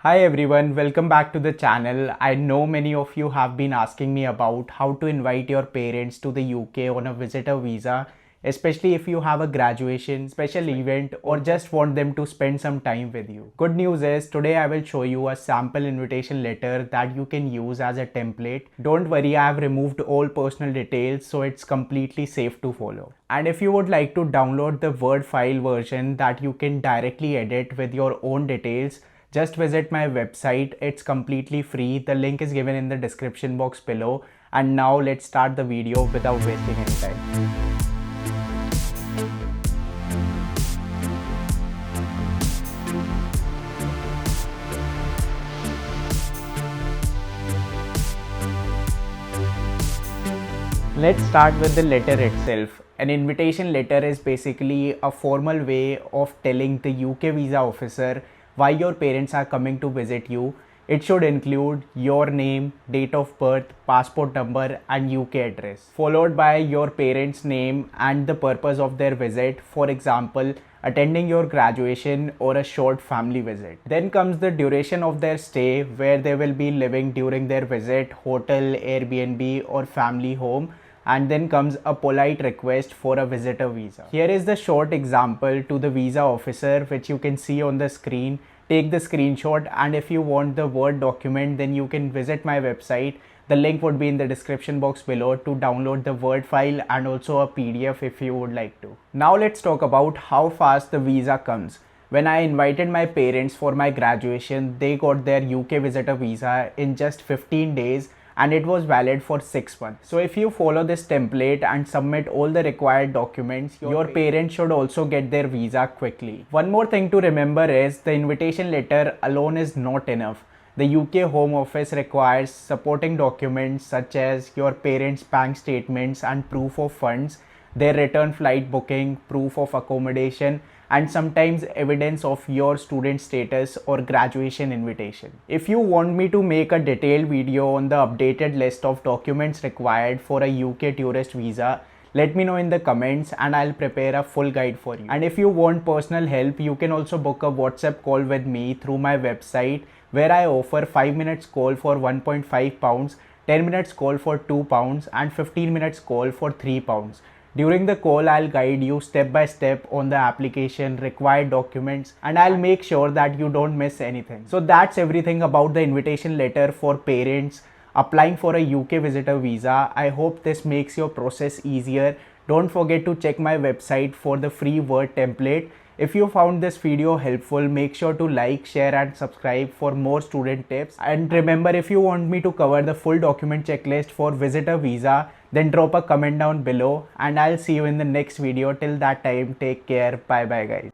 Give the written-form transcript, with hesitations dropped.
Hi everyone, welcome back to the channel. I know many of you have been asking me about how to invite your parents to the UK on a visitor visa, especially if you have a graduation, special event, or just want them to spend some time with you. Good news is today I will show you a sample invitation letter that you can use as a template. Don't worry, I have removed all personal details so it's completely safe to follow. And if you would like to download the Word file version that you can directly edit with your own details, just visit my website. It's completely free. The link is given in the description box below. And now let's start the video without wasting any time. Let's start with the letter itself. An invitation letter is basically a formal way of telling the UK visa officer why your parents are coming to visit you. It should include your name, date of birth, passport number, and UK address, followed by your parents' name and the purpose of their visit. For example, attending your graduation or a short family visit. Then comes the duration of their stay, where they will be living during their visit, hotel, Airbnb, or family home. And then comes a polite request for a visitor visa. Here is the short example to the visa officer, which you can see on the screen. Take the screenshot, and if you want the Word document, then you can visit my website. The link would be in the description box below to download the Word file and also a PDF if you would like to. Now let's talk about how fast the visa comes. When I invited my parents for my graduation, they got their UK visitor visa in just 15 days and it was valid for 6 months. So if you follow this template and submit all the required documents, your parents should also get their visa quickly. One more thing to remember is the invitation letter alone is not enough. The UK Home Office requires supporting documents such as your parents' bank statements and proof of funds, their return flight booking, proof of accommodation, and sometimes evidence of your student status or graduation invitation. If you want me to make a detailed video on the updated list of documents required for a UK tourist visa, let me know in the comments and I'll prepare a full guide for you. And if you want personal help, you can also book a WhatsApp call with me through my website, where I offer 5 minutes call for 1.5 pounds, 10 minutes call for 2 pounds, and 15 minutes call for 3 pounds. During the call, I'll guide you step by step on the application, required documents, and I'll make sure that you don't miss anything. So that's everything about the invitation letter for parents applying for a UK visitor visa. I hope this makes your process easier. Don't forget to check my website for the free Word template. If you found this video helpful, make sure to like, share and subscribe for more student tips. And remember, if you want me to cover the full document checklist for visitor visa, then drop a comment down below and I'll see you in the next video. Till that time, take care. Bye bye guys.